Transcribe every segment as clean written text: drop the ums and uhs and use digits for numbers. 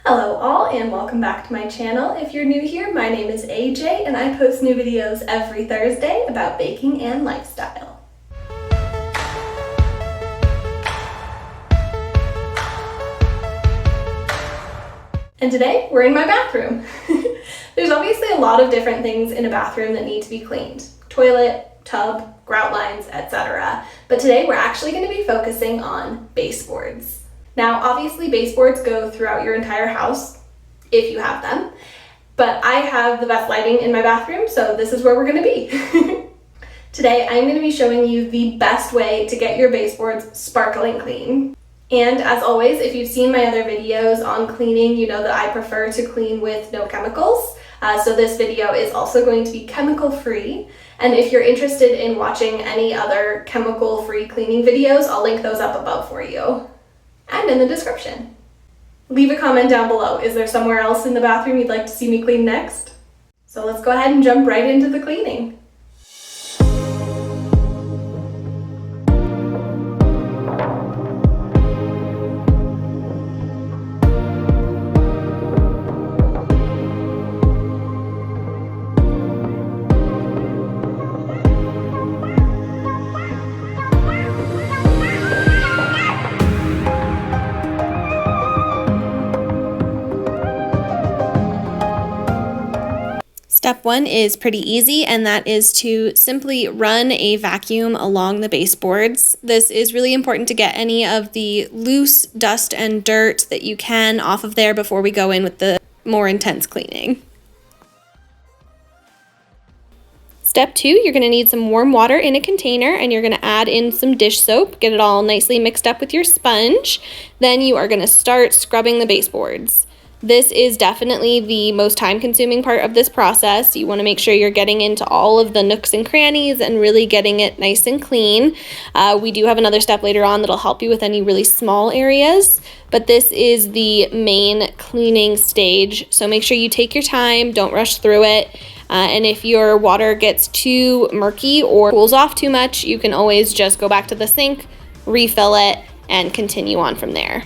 Hello all and welcome back to my channel. If you're new here, my name is AJ and I post new videos every Thursday about baking and lifestyle. And today we're in my bathroom. There's obviously a lot of different things in a bathroom that need to be cleaned. Toilet, tub, grout lines, etc. But today we're actually going to be focusing on baseboards. Now obviously baseboards go throughout your entire house, if you have them, but I have the best lighting in my bathroom, so this is where we're going to be. Today I'm going to be showing you the best way to get your baseboards sparkling clean. And as always, if you've seen my other videos on cleaning, you know that I prefer to clean with no chemicals. So this video is also going to be chemical free. And if you're interested in watching any other chemical free cleaning videos, I'll link those up above for you and in the description. Leave a comment down below. Is there somewhere else in the bathroom you'd like to see me clean next? So let's go ahead and jump right into the cleaning. Step one is pretty easy, and that is to simply run a vacuum along the baseboards. This is really important to get any of the loose dust and dirt that you can off of there before we go in with the more intense cleaning. Step two, you're going to need some warm water in a container, and you're going to add in some dish soap, get it all nicely mixed up with your sponge. Then you are going to start scrubbing the baseboards. This is definitely the most time-consuming part of this process. You want to make sure you're getting into all of the nooks and crannies and really getting it nice and clean. We do have another step later on that'll help you with any really small areas, but this is the main cleaning stage. So make sure you take your time, don't rush through it. And if your water gets too murky or cools off too much, you can always just go back to the sink, refill it, and continue on from there.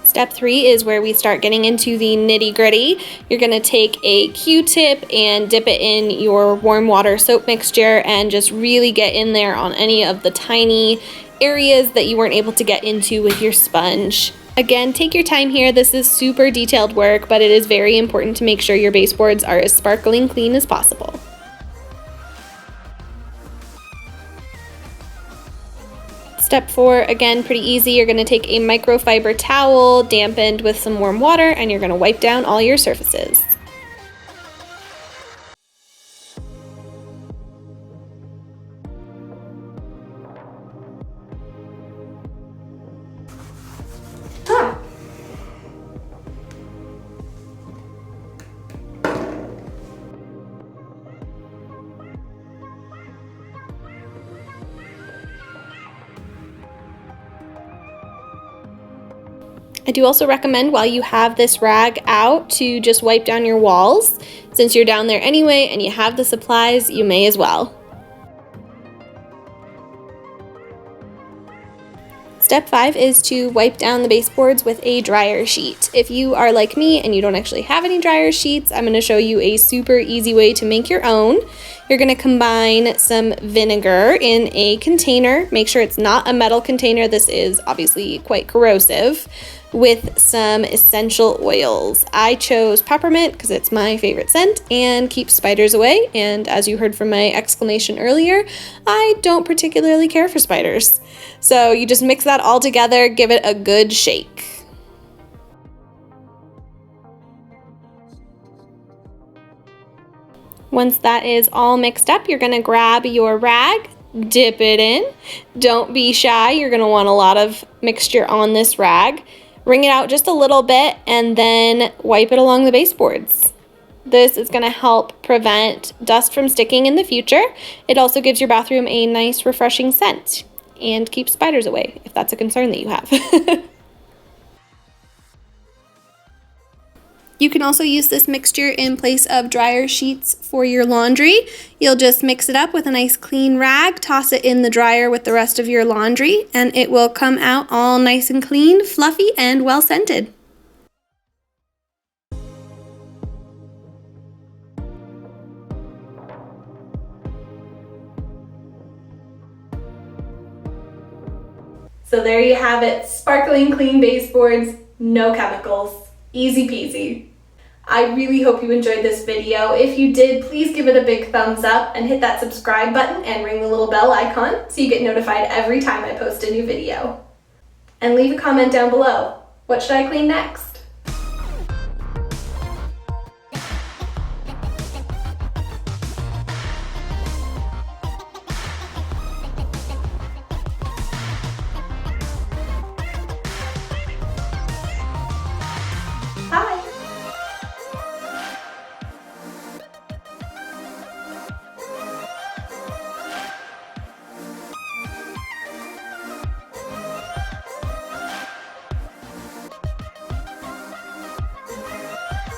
Step three is where we start getting into the nitty-gritty. You're going to take a Q-tip and dip it in your warm water soap mixture and just really get in there on any of the tiny areas that you weren't able to get into with your sponge. Again, take your time here. This is super detailed work, but it is very important to make sure your baseboards are as sparkling clean as possible. Step four, again, pretty easy. You're going to take a microfiber towel dampened with some warm water, and you're going to wipe down all your surfaces. I do also recommend while you have this rag out to just wipe down your walls. Since you're down there anyway and you have the supplies, you may as well. Step five is to wipe down the baseboards with a dryer sheet. If you are like me and you don't actually have any dryer sheets, I'm going to show you a super easy way to make your own. You're going to combine some vinegar in a container. Make sure it's not a metal container. This is obviously quite corrosive. With some essential oils. I chose peppermint because it's my favorite scent and keeps spiders away. And as you heard from my exclamation earlier, I don't particularly care for spiders. So you just mix that all together, give it a good shake. Once that is all mixed up, you're going to grab your rag, dip it in. Don't be shy. You're going to want a lot of mixture on this rag. Wring it out just a little bit and then wipe it along the baseboards. This is going to help prevent dust from sticking in the future. It also gives your bathroom a nice refreshing scent and keeps spiders away if that's a concern that you have. You can also use this mixture in place of dryer sheets for your laundry. You'll just mix it up with a nice clean rag, toss it in the dryer with the rest of your laundry, and it will come out all nice and clean, fluffy, and well scented. So there you have it, sparkling clean baseboards, no chemicals, easy peasy. I really hope you enjoyed this video. If you did, please give it a big thumbs up and hit that subscribe button and ring the little bell icon so you get notified every time I post a new video. And leave a comment down below. What should I clean next?